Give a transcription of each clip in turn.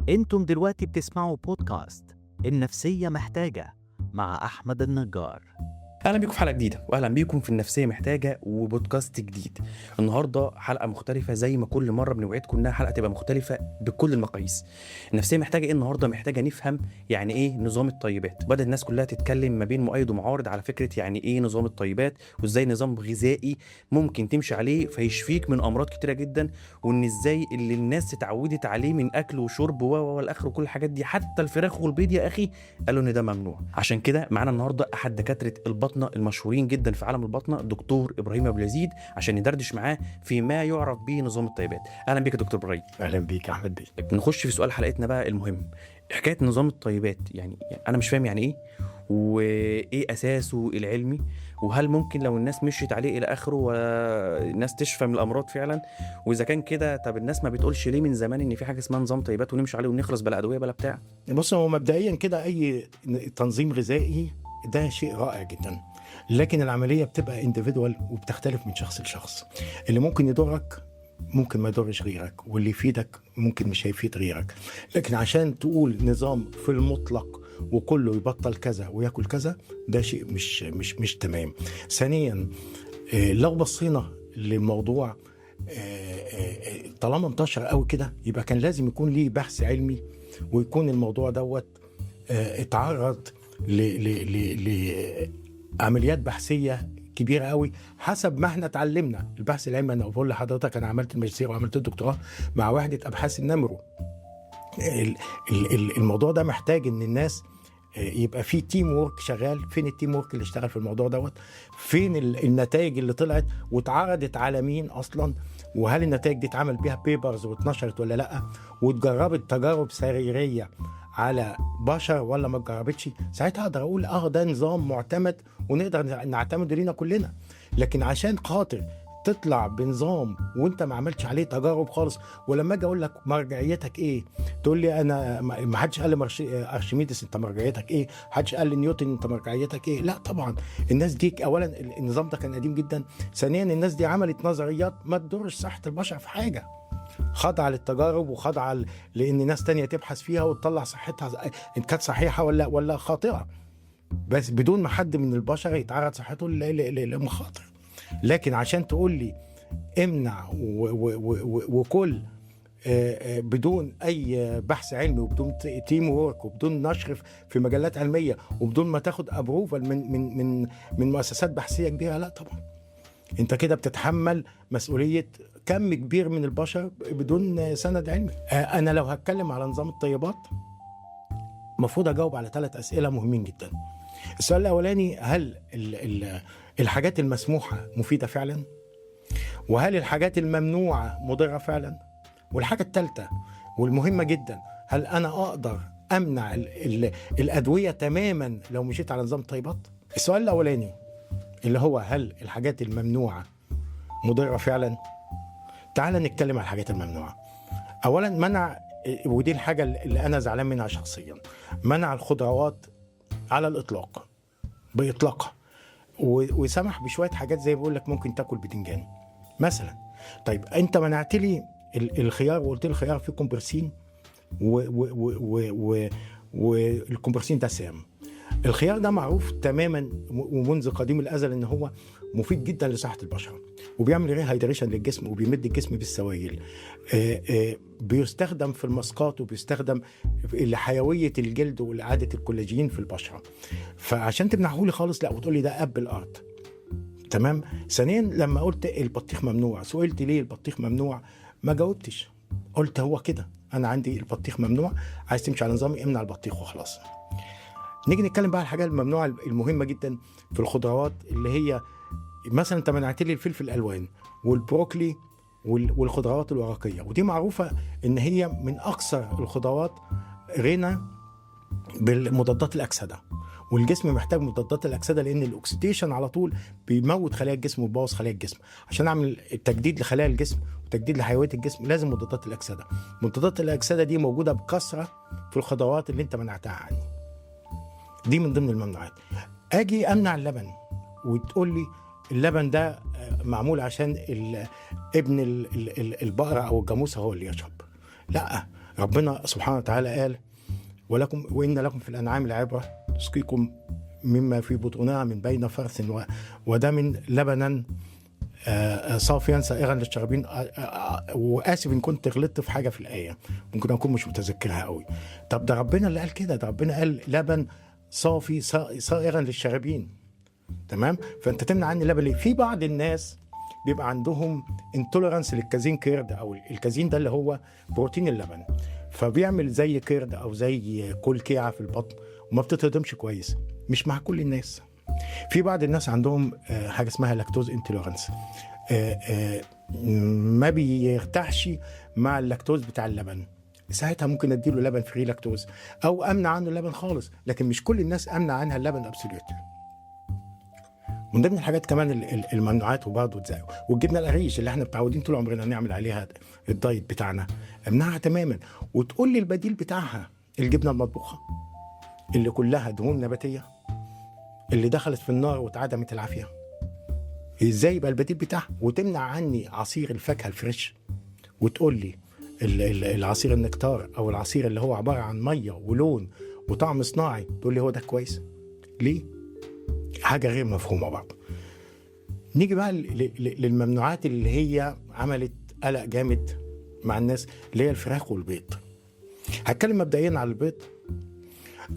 انتم دلوقتي بتسمعوا بودكاست النفسية محتاجة مع أحمد النجار. اهلا بيكم في حلقه جديده، واهلا بيكم في النفسيه محتاجه وبودكاست جديد. النهارده حلقه مختلفه زي ما كل مره بنوعدكم انها حلقه تبقى مختلفه بكل المقاييس. النفسيه محتاجه ايه النهارده؟ محتاجه نفهم يعني ايه نظام الطيبات. بدأ الناس كلها تتكلم ما بين مؤيد ومعارض على فكره يعني ايه نظام الطيبات، وازاي نظام غذائي ممكن تمشي عليه فيشفيك من امراض كتيره جدا، وان ازاي اللي الناس اتعودت عليه من اكل وشرب والاخر وكل الحاجات دي، حتى الفراخ والبيض يا اخي قالوا ان ده ممنوع. عشان كده معانا النهارده احد دكاتره البطنه المشهورين جدا في عالم البطنه، دكتور ابراهيم ابو اليزيد، عشان ندردش معاه فيما يعرف به نظام الطيبات. اهلا بيك يا دكتور ابراهيم. اهلا بيك يا احمد بيه. نخش في سؤال حلقتنا بقى المهم، حكايه نظام الطيبات. يعني انا مش فاهم يعني ايه، وايه اساسه العلمي، وهل ممكن لو الناس مشيت عليه الى اخره والناس تشفى من الامراض فعلا؟ واذا كان كده طب الناس ما بتقولش ليه من زمان ان في حاجه اسمها نظام طيبات ونمشي عليه ونخلص بلا ادويه بلا بتاع؟ بص، هو مبدئيا كده اي تنظيم غذائي ده شيء رائع جدا، لكن العمليه بتبقى انديفيدوال وبتختلف من شخص لشخص. اللي ممكن يضرك ممكن ما يضرش غيرك، واللي يفيدك ممكن مش هيفيد غيرك. لكن عشان تقول نظام في المطلق وكله يبطل كذا وياكل كذا، ده شيء مش تمام. ثانيا، لو بصينا للموضوع طالما انتشر قوي كده، يبقى كان لازم يكون ليه بحث علمي، ويكون الموضوع دوت اتعرض لعمليات بحثيه كبيره قوي حسب ما احنا اتعلمنا. البحث العلمي، انا بقول لحضرتك انا عملت الماجستير وعملت الدكتوراه مع وحده ابحاث النمرو. الموضوع ده محتاج ان الناس يبقى في تيم وورك شغال. فين التيم وورك اللي اشتغل في الموضوع دوت؟ فين النتائج اللي طلعت واتعرضت على مين اصلا؟ وهل النتائج دي اتعمل بيها بيبرز واتنشرت ولا لا؟ واتجربت تجارب سريريه على بشر ولا ما اتجربتش؟ ساعتها اقدر اقول ده نظام معتمد ونقدر نعتمد لينا كلنا. لكن عشان خاطر تطلع بنظام وانت ما عملتش عليه تجارب خالص، ولما اجي اقول لك مرجعيتك ايه تقول لي انا ما حدش قال لي ارشميدس انت مرجعيتك ايه، حدش قال لي نيوتن انت مرجعيتك ايه. لا طبعا، الناس دي اولا النظام ده كان قديم جدا، ثانيا الناس دي عملت نظريات ما تضرش صحه البشر في حاجه، خاضعه للتجارب وخاضعه لان ناس تانية تبحث فيها وتطلع صحتها ان كانت صحيحه ولا خاطئه، بس بدون ما حد من البشر يتعرض صحته لمخاطر. لكن عشان تقول لي امنع وكل بدون اي بحث علمي وبدون تيم وورك وبدون نشر في مجلات علميه وبدون ما تاخد ابروفال من مؤسسات بحثيه كبيره، لا طبعا. انت كده بتتحمل مسؤوليه كم كبير من البشر بدون سند علمي. انا لو هتكلم على نظام الطيبات المفروض اجاوب على 3 اسئله مهمين جدا. السؤال الاولاني، هل الحاجات المسموحه مفيده فعلا؟ وهل الحاجات الممنوعه مضره فعلا؟ والحاجه الثالثه والمهمه جدا، هل انا اقدر امنع الادويه تماما لو مشيت على نظام طيبات؟ السؤال الاولاني اللي هو هل الحاجات الممنوعه مضره فعلا؟ تعال نتكلم عن الحاجات الممنوعه. اولا، منع، ودي الحاجه اللي انا زعلان منها شخصيا، منع الخضروات على الاطلاق باطلاقها، وسمح بشويه حاجات زي بقول لك ممكن تاكل بدنجان مثلا. طيب انت منعت لي الخيار وقلت لي الخيار فيه كومبرسين والكومبرسين ده سام. الخيار ده معروف تماما ومنذ قديم الازل ان هو مفيد جدا لصحه البشر، وبيعمل ريهايدريشن للجسم وبيمد الجسم بالسوائل. بيستخدم في المسقات وبيستخدم لحيويه الجلد ولاعاده الكولاجين في البشره. فعشان تمنعه لي خالص لا، وتقول لي ده اب الارض، تمام. ثانيا، لما قلت البطيخ ممنوع، سئلت ليه البطيخ ممنوع؟ ما جاوبتش، قلت هو كده، انا عندي البطيخ ممنوع، عايز تمشي على نظامي امنع البطيخ وخلاص. نيجي نتكلم بقى على الحاجات الممنوعه المهمه جدا في الخضروات، اللي هي مثلا انت منعت لي الفلفل الالوان والبروكلي والخضروات الورقيه، ودي معروفه ان هي من اكثر الخضروات غنى بالمضادات الاكسده، والجسم محتاج مضادات الاكسده لان الاكسيديشن على طول بيموت خلايا الجسم وبيبوظ خلايا الجسم. عشان اعمل تجديد لخلايا الجسم وتجديد لحيويه الجسم لازم مضادات الاكسده. مضادات الاكسده دي موجوده بكثره في الخضروات اللي انت منعتها عني، دي من ضمن الممنوعات. اجي امنع اللبن وتقول لي اللبن ده معمول عشان ابن البقره او الجاموسه هو اللي يشرب. لا، ربنا سبحانه وتعالى قال وإن لكم في الأنعام لعبرة تسقيكم مما في بطونها من بين فرث ودم لبنا صافيا سائغا للشاربين. وآسف إن كنت غلطت في حاجة في الآية، ممكن أكون مش متذكرها قوي. طب ده ربنا اللي قال كده، ده ربنا قال لبن صافي سائغا للشاربين. تمام؟ فأنت تمنع عني اللبن ليه؟ في بعض الناس بيبقى عندهم انتولرانس للكازين كيرد، أو الكازين ده اللي هو بروتين اللبن، فبيعمل زي كيرد أو زي كلكيعة في البطن وما بتتهضمش كويس. مش مع كل الناس. في بعض الناس عندهم حاجه اسمها لاكتوز انتوليرانس، ما بيرتاحش مع اللاكتوز بتاع اللبن، ساعتها ممكن اديله لبن فري لاكتوز او امنع عنه اللبن خالص. لكن مش كل الناس امنع عنها اللبن ابسوليوت. من ضمن الحاجات كمان الممنوعات وبرضه والجبنه القريش اللي احنا متعودين طول عمرنا نعمل عليها الدايت بتاعنا، امنعها تماما. وتقول لي البديل بتاعها الجبنه المطبوخه اللي كلها دهون نباتيه اللي دخلت في النار واتعدمت العافيه. ازاي يبقى البديل بتاعها؟ وتمنع عني عصير الفاكهه الفريش، وتقول لي العصير النكتار او العصير اللي هو عباره عن ميه ولون وطعم صناعي، تقول لي هو ده كويس؟ ليه؟ حاجه غير مفهومه برضه. نيجي بقى للممنوعات اللي هي عملت قلق جامد مع الناس، اللي هي الفراخ والبيض. هتكلم مبدئيا على البيض.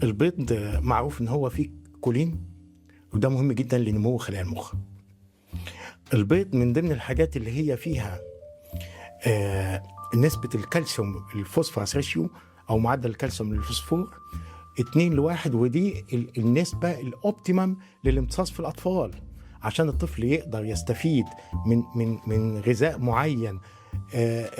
البيض معروف ان هو فيه كولين، وده مهم جدا لنمو خلايا المخ. البيض من ضمن الحاجات اللي هي فيها نسبة الكالسيوم الفوسفورس ريشيو أو معدل الكالسيوم للفوسفور 2:1، ودي النسبة الأوبتيمم للامتصاص في الأطفال، عشان الطفل يقدر يستفيد من غذاء معين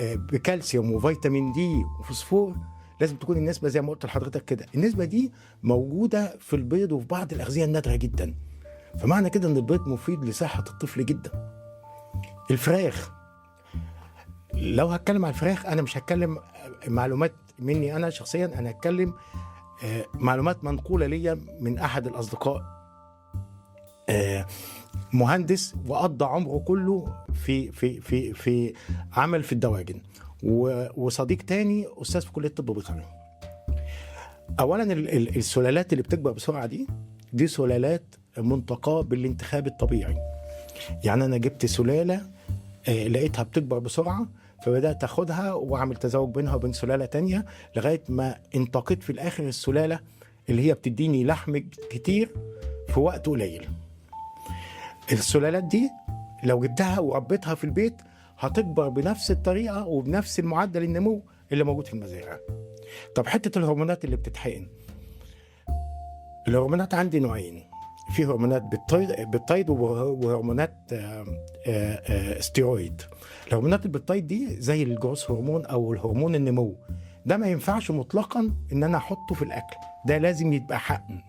بكالسيوم وفيتامين دي وفوسفور. لازم تكون النسبة زي ما قلت لحضرتك كده. النسبة دي موجودة في البيض وفي بعض الأغذية النادرة جدا، فمعنى كده أن البيض مفيد لصحة الطفل جدا. الفراخ، لو هتكلم عن الفراخ أنا مش هتكلم معلومات مني أنا شخصيا، أنا هتكلم معلومات منقولة ليا من أحد الأصدقاء، مهندس وقضى عمره كله في عمل في الدواجن، وصديق تاني أستاذ في كلية الطب البيطري. أولا السلالات اللي بتكبر بسرعة دي سلالات منتقاة بالانتخاب الطبيعي. يعني أنا جبت سلالة لقيتها بتكبر بسرعة، فبدأت أخدها وأعمل تزاوج بينها وبين سلالة تانية لغاية ما انتقيت في الآخر السلالة اللي هي بتديني لحم كتير في وقت قليل. السلالات دي لو جبتها وربيتها في البيت هتكبر بنفس الطريقة وبنفس المعدل النمو اللي موجود في المزارع. طب حتة الهرمونات اللي بتتحقن، الهرمونات عندي نوعين، في هرمونات بالتايد وهرمونات ستيرويد. الهرمونات البالتايد دي زي الجروث هرمون او الهرمون النمو، ده ما ينفعش مطلقا ان انا احطه في الاكل، ده لازم يبقى حقن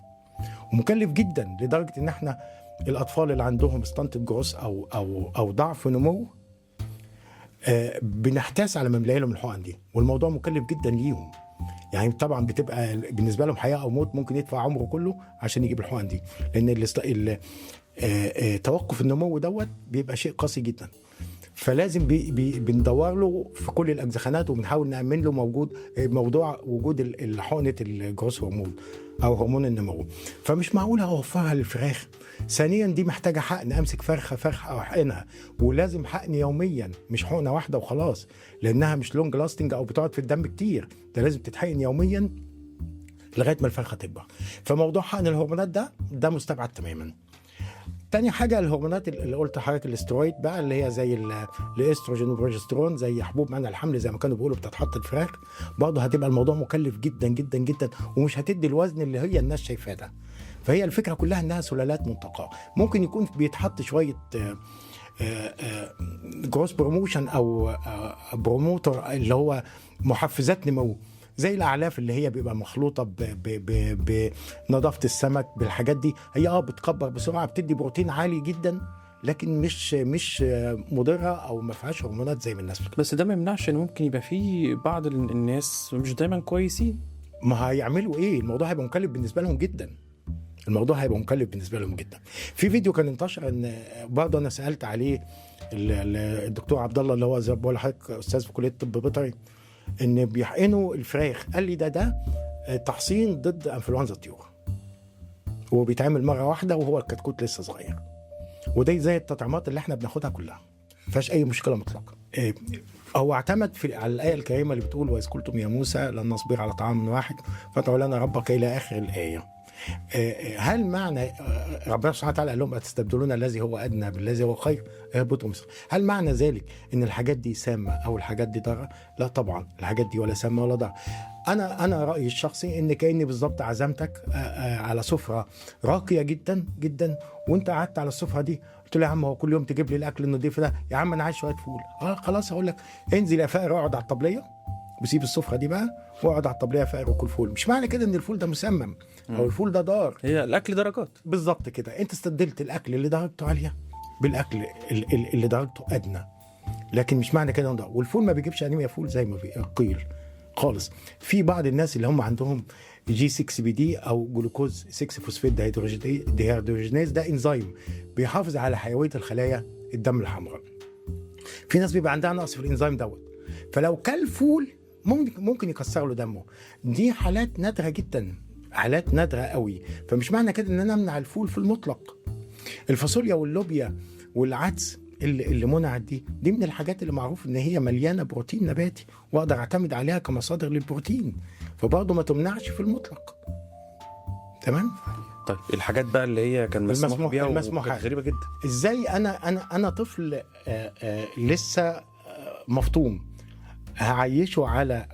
ومكلف جدا، لدرجة ان احنا الاطفال اللي عندهم ستانتد جروث او ضعف نمو بنحتاس على ما نلاقي لهم الحقن دي، والموضوع مكلف جدا ليهم. يعني طبعا بتبقى بالنسبه لهم حياه او موت، ممكن يدفع عمره كله عشان يجيب الحقن دي، لان توقف النمو دوت بيبقى شيء قاسي جدا. فلازم بندور له في كل الاجزخانات وبنحاول نامن له موضوع وجود الحقنه الجروث هرمون او هرمون النمو. فمش معقول اوفرها للفراخ. ثانيا دي محتاجه حقن، امسك فرخه او احقنها، ولازم حقن يوميا، مش حقنه واحده وخلاص، لانها مش لونج لاستنج او بتقعد في الدم كتير، ده لازم تتحقن يوميا لغايه ما الفرخه تكبر. فموضوع حقن الهرمونات ده مستبعد تماما. تاني حاجة الهرمونات اللي قلت لحضرتك الاسترويد بقى، اللي هي زي الاستروجين والبروجسترون، زي حبوب منع الحمل زي ما كانوا بيقولوا بتتحط الفراخ، برضه هتبقى الموضوع مكلف جدا جدا جدا، ومش هتدي الوزن اللي هي الناس شايفاه ده. فهي الفكرة كلها انها سلالات منتقاة. ممكن يكون بيتحط شوية جروس بروموشن او بروموتر اللي هو محفزات نمو، زي الاعلاف اللي هي بيبقى مخلوطه بنظافه السمك بالحاجات دي. هي بتكبر بسرعه، بتدي بروتين عالي جدا، لكن مش مضره او ما فيهاش هرمونات زي ما الناس بتقول. بس ده ما يمنعش ان ممكن يبقى في بعض الناس مش دايما كويسين. ما هيعملوا ايه؟ الموضوع هيبقى مكلف بالنسبه لهم جدا. في فيديو كان انتشر، ان برضه انا سالت عليه الدكتور عبد الله اللي هو زي ما بقول لحضرتك استاذ في كليه الطب البيطري، ان بيحقنوا الفراخ. قال لي ده تحصين ضد انفلونزا الطيور، هو بيتعمل مره واحده وهو الكتكوت لسه صغير، وده زي التطعيمات اللي احنا بناخدها كلها، ما فيهاش اي مشكله مطلقه. هو اعتمد على الايه الكريمه اللي بتقول واذ قلتم يا موسى لن نصبر على طعام واحد فادع لنا ربك الى اخر الايه. هل معنى ربنا سبحانه وتعالى قال لهم أتستبدلون الذي هو أدنى بالذي هو خير اهبطوا مصر، هل معنى ذلك إن الحاجات دي سامة أو الحاجات دي ضارة؟ لا طبعا، الحاجات دي ولا سامة ولا ضارة. أنا رأيي الشخصي إن كأني بالظبط عزمتك على سفرة راقية جدا جدا، وأنت قعدت على السفرة دي قلت له يا عم هو كل يوم تجيب لي الأكل النضيف ده، يا عم أنا عايز شوية فول. خلاص هقول لك انزل يا فقر اقعد على الطبلية وسيب السفرة دي بقى واقعد على الطبلية فقر وكل فول. مش معنى كده إن الفول ده مسمم أو الفول ده ضار، هي الاكل درجات بالظبط كده. انت استبدلت الاكل اللي درجته عاليه بالاكل اللي درجته ادنى، لكن مش معنى كده ده. والفول ما بيجيبش انيميا فول زي ما قيل خالص. في بعض الناس اللي هم عندهم G6PD او جلوكوز 6 فوسفات ديهيدروجينيز، ده انزيم بيحافظ على حيويه الخلايا الدم الحمراء. في ناس بيبقى عندها نقص في الانزيم دوت، فلو كل فول ممكن يكسر له دمه. دي حالات نادره جدا، حالات نادره قوي. فمش معنى كده ان انا امنع الفول في المطلق. الفاصوليا واللوبيا والعدس اللي منعت دي من الحاجات اللي معروف ان هي مليانه بروتين نباتي واقدر اعتمد عليها كمصادر للبروتين، فبرضه ما تمنعش في المطلق. تمام. طيب الحاجات بقى اللي هي كان مسموح بيها المسموحات غريبه جدا. ازاي انا طفل لسه مفطوم هعيشه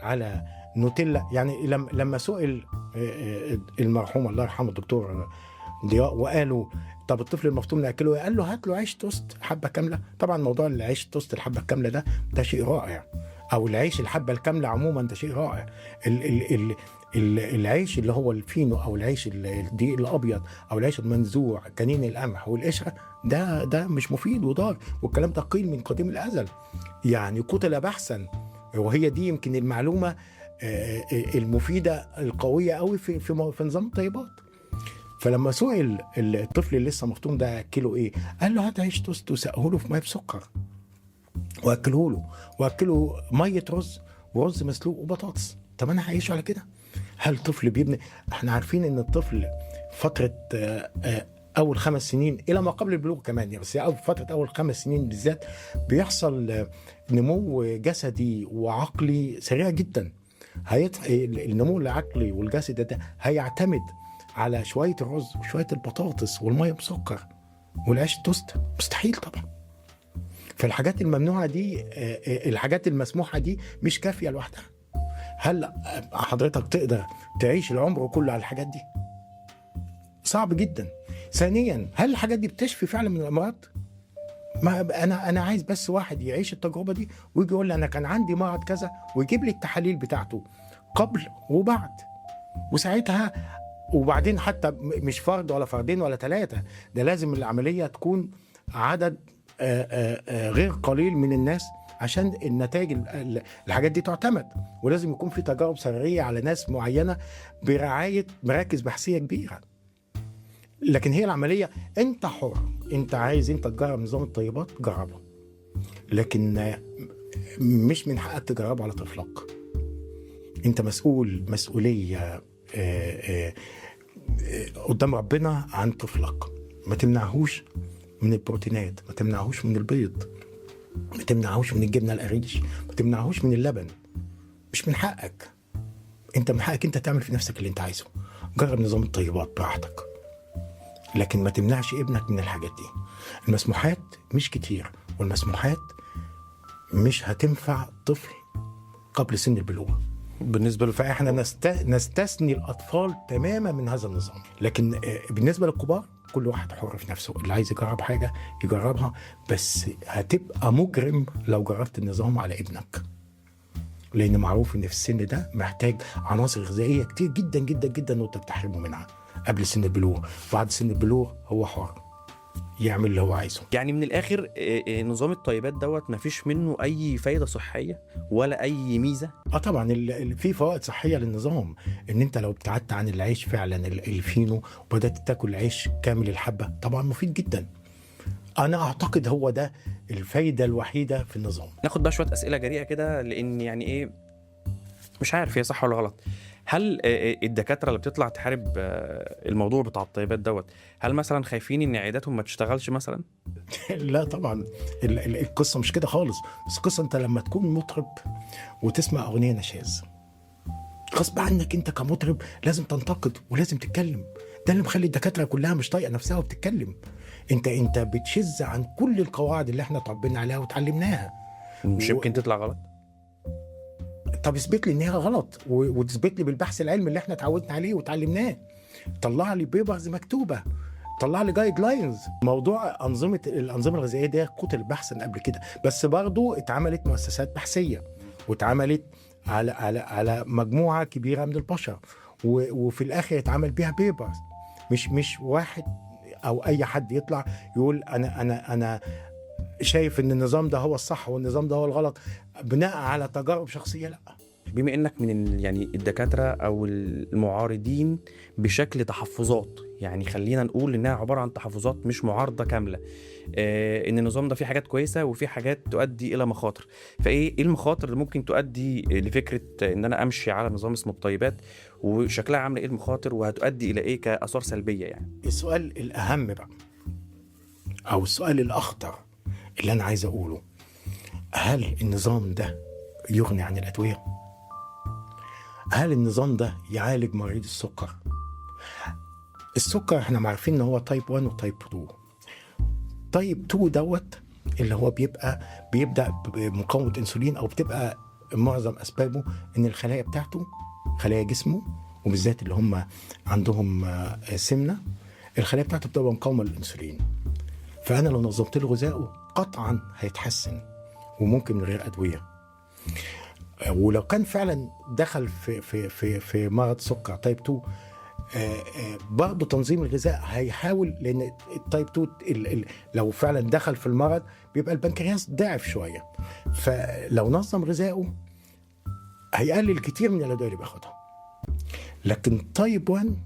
على نوتيلا؟ يعني لما سئل المرحوم الله يرحمه الدكتور ضياء وقالوا طب الطفل المفطوم ناكله، قال له هات له عيش توست حبه كامله. طبعا موضوع العيش توست الحبه الكامله ده شيء رائع، او العيش الحبه الكامله عموما ده شيء رائع. العيش اللي هو الفينو او العيش الدقيق الابيض او العيش المنزوع كنين القمح والقشره ده مش مفيد وضار، والكلام ده قيل من قديم الازل، يعني قتل بحثا. وهي دي يمكن المعلومه المفيده القويه قوي في نظام الطيبات. فلما سئل الطفل اللي لسه مفطوم ده اكله ايه، قال له هات عيش توست وسقه له في ميه بسكر واكله ميه ورز مسلوق وبطاطس. طب انا هعيشه على كده؟ هل الطفل بيبني؟ احنا عارفين ان الطفل فتره اول 5 سنين الى ما قبل البلوغ كمان يعني، بس فتره اول 5 سنين بالذات بيحصل نمو جسدي وعقلي سريع جدا. النمو العقلي والجسدي ده هيعتمد على شويه الرز وشويه البطاطس والميه بسكر والعيش التوست؟ مستحيل طبعا. فالحاجات الممنوعه دي الحاجات المسموحه دي مش كافيه لوحدها. هل حضرتك تقدر تعيش العمر كله على الحاجات دي؟ صعب جدا. ثانيا، هل الحاجات دي بتشفي فعلا من الامراض؟ ما انا عايز بس واحد يعيش التجربه دي ويجي يقول لي انا كان عندي مرض كذا ويجيب لي التحاليل بتاعته قبل وبعد، وساعتها وبعدين حتى مش فرد ولا فردين ولا 3، ده لازم العمليه تكون عدد غير قليل من الناس عشان النتائج الحاجات دي تعتمد، ولازم يكون في تجارب سريريه على ناس معينه برعايه مراكز بحثيه كبيره. لكن هي العمليه انت حر، انت عايز انت تجرب نظام الطيبات جربه، لكن مش من حقك تجربه على طفلك. انت مسؤوليه قدام ربنا عن طفلك. ما تمنعهوش من البروتينات، ما تمنعهوش من البيض، ما تمنعهوش من الجبنه القريش، ما تمنعهوش من اللبن. مش من حقك. انت من حقك انت تعمل في نفسك اللي انت عايزه. جرب نظام الطيبات براحتك، لكن ما تمنعش ابنك من الحاجات دي. المسموحات مش كتير، والمسموحات مش هتنفع طفل قبل سن البلوغ بالنسبه له. فاحنا نستثني الاطفال تماما من هذا النظام. لكن بالنسبه للكبار كل واحد حر في نفسه، اللي عايز يجرب حاجه يجربها، بس هتبقى مجرم لو جربت النظام على ابنك، لان معروف ان في السن ده محتاج عناصر غذائيه كتير جدا جدا جدا وانت بتحرمه منها قبل سن البلوغ. بعد سن البلوغ هو حر يعمل اللي هو عايزه. يعني من الاخر نظام الطيبات دوت مفيش منه اي فايده صحيه ولا اي ميزه؟ طبعا في فوائد صحيه للنظام. ان انت لو ابتعدت عن العيش فعلا الفينو وبدات تاكل عيش كامل الحبه، طبعا مفيد جدا. انا اعتقد هو ده الفايده الوحيده في النظام. ناخد بقى شويه اسئله جريئه كده، لان يعني ايه مش عارف هي صح ولا غلط. هل الدكاتره اللي بتطلع تحارب الموضوع بتاع الطيبات دوت، هل مثلا خايفين ان عياداتهم ما تشتغلش مثلا؟ لا طبعا، القصه مش كده خالص. بس القصه انت لما تكون مطرب وتسمع اغنيه نشاز، غصب عنك انت كمطرب لازم تنتقد ولازم تتكلم. ده اللي مخلي الدكاتره كلها مش طايقه نفسها وبتتكلم. انت بتشذ عن كل القواعد اللي احنا اتربينا عليها وتعلمناها. مش يمكن تطلع غلط؟ طب اثبت لي ان هي غلط، وتثبت لي بالبحث العلمي اللي احنا اتعودنا عليه وتعلمناه. طلع لي بيبرز مكتوبه، طلع لي جايد لاينز. موضوع الانظمه الغذائيه ده قتل بحثا قبل كده، بس برضو اتعملت مؤسسات بحثيه واتعملت على مجموعه كبيره من البشر، وفي الاخر اتعمل بيها بيبرز. مش واحد او اي حد يطلع يقول انا شايف ان النظام ده هو الصح والنظام ده هو الغلط بناء على تجارب شخصيه. لا. بما انك من يعني الدكاتره او المعارضين بشكل تحفظات، يعني خلينا نقول انها عباره عن تحفظات مش معارضه كامله، ان النظام ده فيه حاجات كويسه وفيه حاجات تؤدي الى مخاطر. ايه المخاطر اللي ممكن تؤدي لفكره ان انا امشي على نظام اسمه الطيبات، وشكلها عامله ايه المخاطر، وهتؤدي الى ايه كاثار سلبيه يعني؟ السؤال الاهم بقى، او السؤال الاخطر اللي انا عايز اقوله، هل النظام ده يغني عن الادويه؟ هل النظام ده يعالج مريض السكر؟ السكر احنا عارفين ان هو تايب 1 وتايب 2. تايب 2 دوت اللي هو بيبدا بمقاومه انسولين، او بتبقى معظم اسبابه ان الخلايا بتاعته، خلايا جسمه وبالذات اللي هم عندهم سمنه، الخلايا بتاعته بتبقى مقاومه للانسولين. فانا لو نظمت له غذائه قطعا هيتحسن، وممكن من غير ادويه. ولو كان فعلا دخل في مرض سكر تايب 2، برضه تنظيم الغذاء هيحاول، لان التايب 2 لو فعلا دخل في المرض بيبقى البنكرياس ضعف شويه، فلو نظم غذائه هيقلل كتير من الادويه اللي بياخدها. لكن تايب 1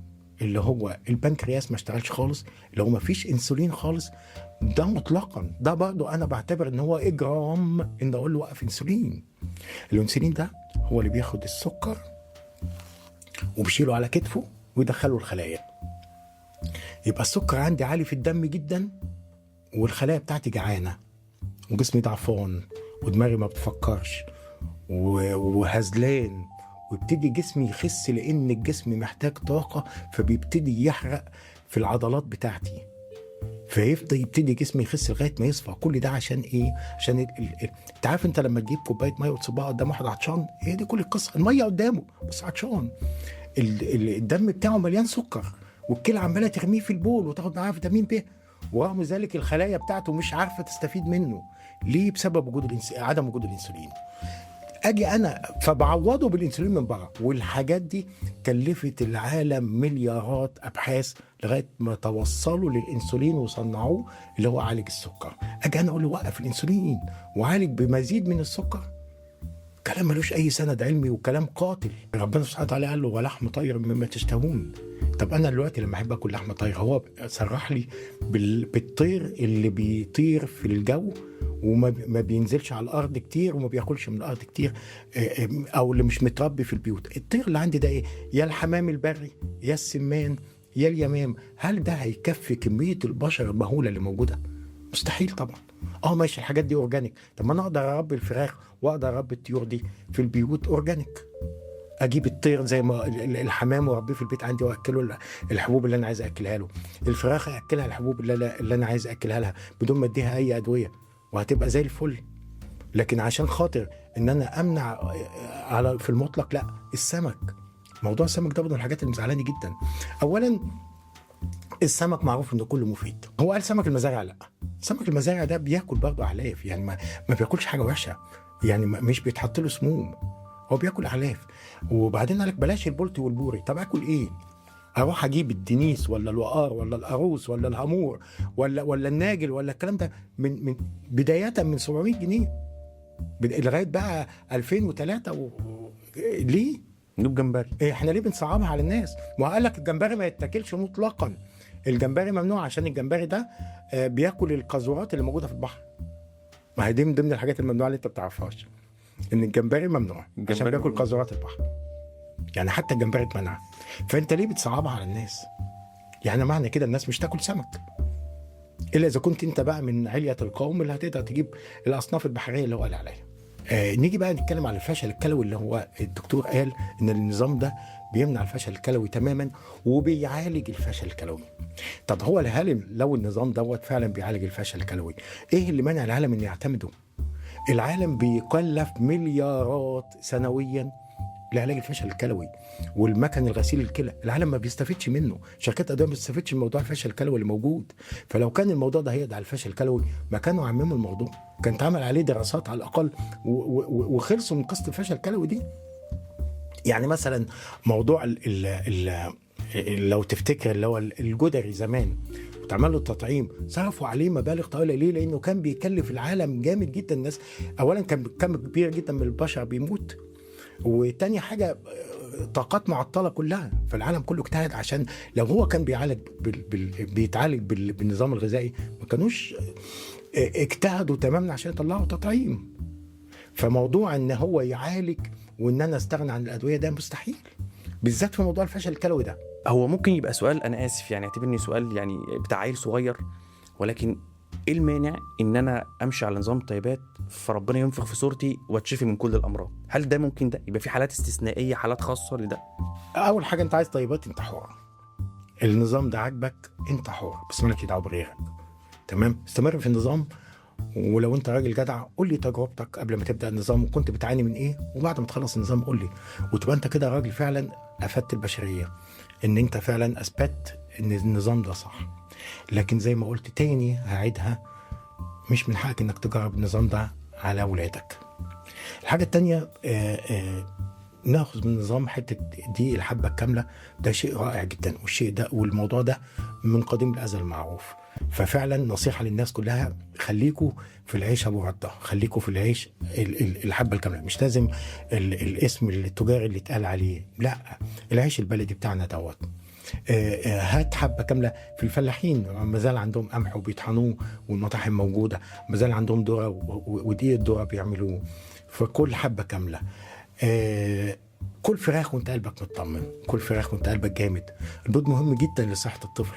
اللي هو البنكرياس ما اشتغلش خالص، اللي هو ما فيش انسولين خالص، ده مطلقا ده برضه انا بعتبر ان هو اجرام ان اقول له وقف انسولين. الانسولين ده هو اللي بياخد السكر وبيشيله على كتفه ويدخله الخلايا. يبقى السكر عندي عالي في الدم جدا، والخلايا بتاعتي جعانه، وجسمي ضعفان، ودماغي ما بتفكرش، وهزلان، ويبتدي جسمي يخس لان الجسم محتاج طاقه، فبيبتدي يحرق في العضلات بتاعتي، يبتدي جسمي يخس لغايه ما يصفى. كل ده عشان ايه؟ عشان انت عارف، انت لما تجيب كوبايه ميه وتصبها قدام واحد عطشان، هي دي كل القصه. الميه قدامه بس عطشان، الدم بتاعه مليان سكر، والكلى عماله ترميه في البول وتاخد معاه فيتامين ب، ورغم ذلك الخلايا بتاعته مش عارفه تستفيد منه. ليه؟ بسبب عدم وجود الانسولين. اجي انا فبعوضه بالانسولين من بره، والحاجات دي كلفت العالم مليارات ابحاث لغايه ما توصلوا للانسولين وصنعوه اللي هو عالج السكر. اجي انا اقول له وقف الانسولين وعالج بمزيد من السكر، كلام ملوش اي سند علمي وكلام قاتل. ربنا سبحانه وتعالى قال له ولحم طير مما تشتهون. طب انا دلوقتي لما احب اكل لحم طير، هو صرح لي بالطير اللي بيطير في الجو وما بينزلش على الارض كتير وما بياكلش من الارض كتير، او اللي مش متربي في البيوت. الطير اللي عندي ده ايه؟ يا الحمام البري، يا السمان، يا اليمام. هل ده هيكفي كميه البشر المهوله اللي موجوده؟ مستحيل طبعا. ماشي، الحاجات دي اورجانيك. طب ما انا اقدر اربي الفراخ واقدر اربي الطيور دي في البيوت اورجانيك. اجيب الطير زي ما الحمام واربيه في البيت عندي واكله الحبوب اللي انا عايز اكلها له. الفراخ اكلها الحبوب اللي انا عايز اكلها لها بدون ما اديها اي ادويه، وهتبقى زي الفل. لكن عشان خاطر ان انا امنع في المطلق، لا. السمك، موضوع السمك ده من الحاجات اللي مزعلاني جدا. اولا السمك معروف انه كله مفيد. هو قال سمك المزارع؟ لا، سمك المزارع ده بياكل برضه اعلاف، يعني ما بياكلش حاجه وحشه، يعني مش بيتحط له سموم، هو بياكل اعلاف. وبعدين قالك بلاش البلطي والبوري. طب اكل ايه؟ اروح اجيب الدنيس ولا الوقار ولا القاروص ولا الهامور ولا الناجل ولا الكلام ده من بدايه من 700 جنيه لغايه بقى 2003 ليه؟ نجيب جمبري. احنا ليه بنصعبها على الناس؟ وقال لك الجمبري ما يتاكلش مطلقا، الجمبري ممنوع عشان الجمبري ده بياكل القاذورات اللي موجوده في البحر. ما هي دي من ضمن الحاجات الممنوعه اللي انت بتعرفهاش. ان الجمبري ممنوع عشان الجمبري بياكل ممنوع. قذورات البحر. يعني حتى الجمبري اتمنع. فانت ليه بتصعبها على الناس؟ يعني معنى كده الناس مش تاكل سمك الا اذا كنت انت بقى من علية القوم اللي هتقدر تجيب الاصناف البحريه اللي هو قال عليها. نيجي بقى نتكلم على الفشل الكلوي، اللي هو الدكتور قال ان النظام ده بيمنع الفشل الكلوي تماما وبيعالج الفشل الكلوي. طب هو هل لو النظام دوت فعلا بيعالج الفشل الكلوي، ايه اللي منع العالم ان يعتمده؟ العالم بيكلف مليارات سنويا لعلاج الفشل الكلوي، والمكن الغسيل الكلى العالم ما بيستفيدش منه، شركات الادويه ما بتستفيدش من موضوع الفشل الكلوي اللي موجود. فلو كان الموضوع ده هيقضي على الفشل الكلوي ما كانوا عمموا الموضوع، كان اتعمل عليه دراسات على الاقل وخلصوا من قصه الفشل الكلوي دي. يعني مثلا موضوع لو تفتكر اللي هو الجدري زمان وتعمل له التطعيم، صرفوا عليه مبالغ طويله. ليه؟ لانه كان بيكلف العالم جامد جدا. الناس اولا كان كم كبير جدا من البشر بيموت، وتاني حاجه طاقات معطله كلها، فالعالم كله اجتهد عشان لو هو كان بيعالج بيتعالج بالنظام الغذائي ما كانوش اجتهدوا تماما عشان يطلعوا تطعيم. فموضوع ان هو يعالج وان انا استغنى عن الادويه ده مستحيل، بالذات في موضوع الفشل الكلوي ده. هو ممكن يبقى سؤال، انا اسف يعني اعتبرني سؤال يعني بتاع عيل صغير، ولكن ايه المانع ان انا امشي على نظام طيبات فربنا ينفخ في صورتي واتشفي من كل الامراض؟ هل ده ممكن؟ ده يبقى في حالات استثنائيه، حالات خاصه لده؟ اول حاجه انت عايز طيبات، انت حر. النظام ده عاجبك انت حر، بس مالكش دعوه بغيرك. تمام، استمر في النظام. ولو انت راجل جدع قول لي تجربتك قبل ما تبدا النظام وكنت بتعاني من ايه، وبعد ما تخلص النظام قول لي، وتبقى انت كده راجل فعلا افدت البشريه، ان انت فعلا اثبت ان النظام ده صح. لكن زي ما قلت تاني هعيدها، مش من حقك انك تجرب النظام ده على اولادك. الحاجه التانيه ناخذ من النظام حته دي الحبه الكامله، ده شيء رائع جدا، والشيء ده والموضوع ده من قديم الازل معروف. ففعلا نصيحه للناس كلها، خليكوا في العيش ابو رده، خليكوا في العيش الحبه الكامله، مش لازم الاسم التجاري اللي اتقال عليه، لا، العيش البلدي بتاعنا دوت. هات حبه كامله. في الفلاحين ما زال عندهم قمح وبيطحنوه والمطاحن موجوده، ما زال عندهم ذره ودقيق الذره بيعملوه، فكل حبه كامله. كل فراخ وانت قلبك مطمن، كل فراخ وانت قلبك جامد. البيض مهم جدا لصحه الطفل،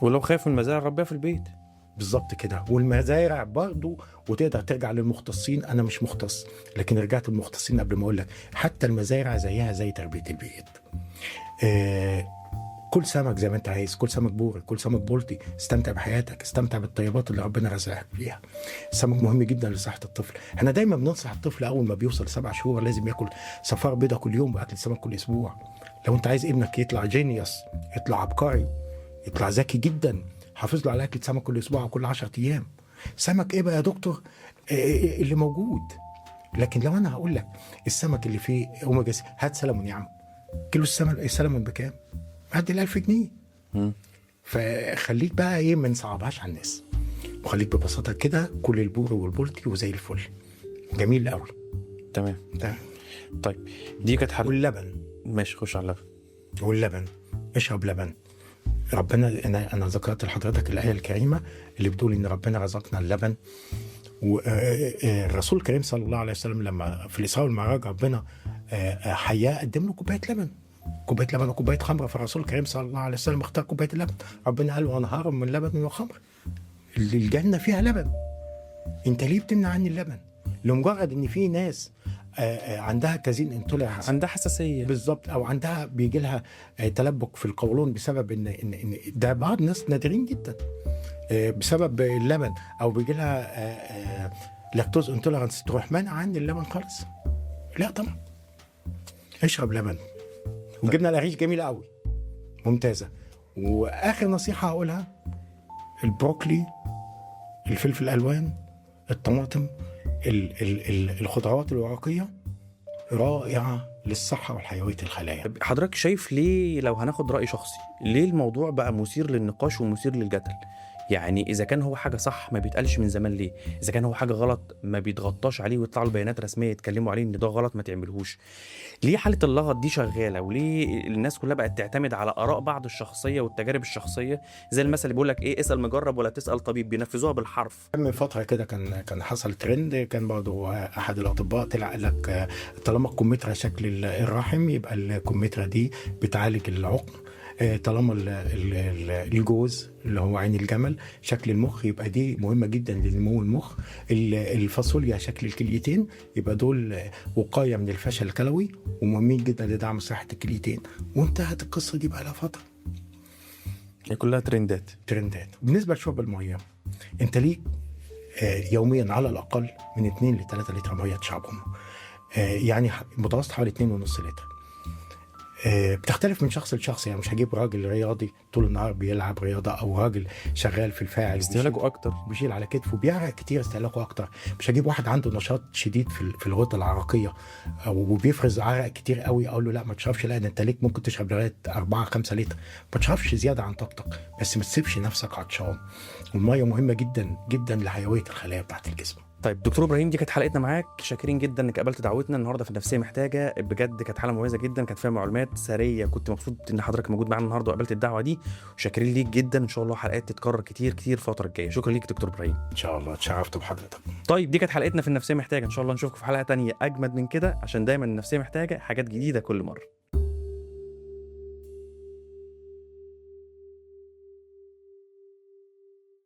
ولو خايف من المزارع ربيها في البيت. بالظبط كده. والمزارع برضو، وتقدر ترجع للمختصين. انا مش مختص، لكن رجعت للمختصين قبل ما اقول لك، حتى المزارع زيها زي تربيه البيت. كل سمك زي ما انت عايز، كل سمك بوري، كل سمك بولتي، استمتع بحياتك، استمتع بالطيبات اللي ربنا رزقك فيها. السمك مهم جدا لصحه الطفل. احنا دايما بننصح الطفل اول ما بيوصل 7 شهور لازم ياكل صفار بيضه كل يوم واكل سمك كل اسبوع. لو انت عايز ابنك يطلع جينيوس، يطلع عبقري، يطلع ذكي جدا، حافظ له على اكل سمك كل اسبوع او كل 10 ايام. سمك ايه بقى يا دكتور؟ اللي موجود. لكن لو انا هقول لك السمك اللي فيه اوميجا 3، هات سلمون يا عم. كيلو السلمون بكام؟ عدي 1000 جنيه. فخليك بقى ايه، ما نصعبهاش على الناس، وخليك ببساطه كده كل البوري والبولتي وزي الفل. جميل قوي. تمام. طيب دي كانت حل. واللبن، ماشي، خش على اللبن. واللبن اشرب لبن. ربنا انا ذكرت لحضرتك الايه الكريمه اللي بتقول ان ربنا رزقنا اللبن. والرسول الكريم صلى الله عليه وسلم لما في الاسراء والمعراج ربنا حياه قدم له كوبايه لبن، كوبايه لبن وكوبايه خمره. فالرسول الكريم صلى الله عليه وسلم اختار كوبايه اللبن. ربنا قال وانهار من لبن وخمر، الجنه فيها لبن، انت ليه بتمنع عني اللبن؟ لمجرد ان في ناس عندها كازين انتوليرانس، عندها حساسيه بالظبط، او عندها بيجي لها تلبك في القولون بسبب ان ده بعض الناس نادرين جدا بسبب اللبن، او بيجي لها لاكتوز انتوليرانس، تروح مانع عني اللبن خالص. لا طبعا، اشرب لبن. وجبنا العيش جميله قوي ممتازه. واخر نصيحه هقولها، البروكلي، الفلفل الالوان، الطماطم، الخضروات الورقيه رائعه للصحه والحيويه الخلايا. حضرتك شايف ليه، لو هناخد رأي شخصي، ليه الموضوع بقى مثير للنقاش ومثير للجدل؟ يعني اذا كان هو حاجه صح ما بيتقالش من زمان ليه؟ اذا كان هو حاجه غلط ما بيتغطاش عليه ويطلعوا البيانات رسميه يتكلموا عليه ان ده غلط ما تعملهوش؟ ليه حاله اللغط دي شغاله؟ وليه الناس كلها بقت تعتمد على اراء بعض الشخصيه والتجارب الشخصيه، زي المثل اللي بيقول لك ايه، اسال مجرب ولا تسال طبيب، بينفذوها بالحرف. من فتره كده كان حصل ترند، كان برضه احد الاطباء طلع قال لك طالما الكمثرى شكل الرحم يبقى الكمثرى دي بتعالج العقم، طالما الجوز اللي هو عين الجمل شكل المخ يبقى دي مهمه جدا لنمو المخ، الفاصوليا شكل الكليتين يبقى دول وقايه من الفشل الكلوي ومهمين جدا لدعم صحه الكليتين. وانتهت القصه دي بقى لها فتره. هي كلها ترندات. بالنسبه لشرب الميه، انت ليك يوميا على الاقل من 2 ل 3 لتر ميه تشربهم، يعني متوسط حوالي 2.5 لتر. بتختلف من شخص لشخص، يعني مش هجيب راجل رياضي طول النهار بيلعب رياضه او راجل شغال في الفاعل استهلاكه اكتر، بيشيل على كتفه بيعرق كتير استهلاكه اكتر. مش هجيب واحد عنده نشاط شديد في الغده العرقيه وبيفرز عرق كتير قوي اقول له لا ما تشربش، لا ده انت ليك ممكن تشرب لغايه 4-5 لتر، ما تشربش زياده عن طاقتك، بس ما تسيبش نفسك عطشان. والميه مهمه جدا جدا لحيويه الخلايا بتاعت الجسم. طيب دكتور ابراهيم، دي كانت حلقتنا معاك، شاكرين جدا انك قبلت دعوتنا النهارده في النفسيه محتاجه، بجد كانت حلقه مميزه جدا، كانت فيها معلومات سريه، كنت مبسوط ان حضرتك موجود معانا النهارده وقبلت الدعوه دي، وشاكرين ليك جدا، ان شاء الله حلقات تتكرر كتير كتير الفتره الجايه. شكرا ليك دكتور ابراهيم. ان شاء الله اتشرفت بحضرتك. طيب دي كانت حلقتنا في النفسيه محتاجه، ان شاء الله نشوفكم في حلقه تانية اجمد من كده، عشان دايما النفسيه محتاجه حاجات جديده كل مره.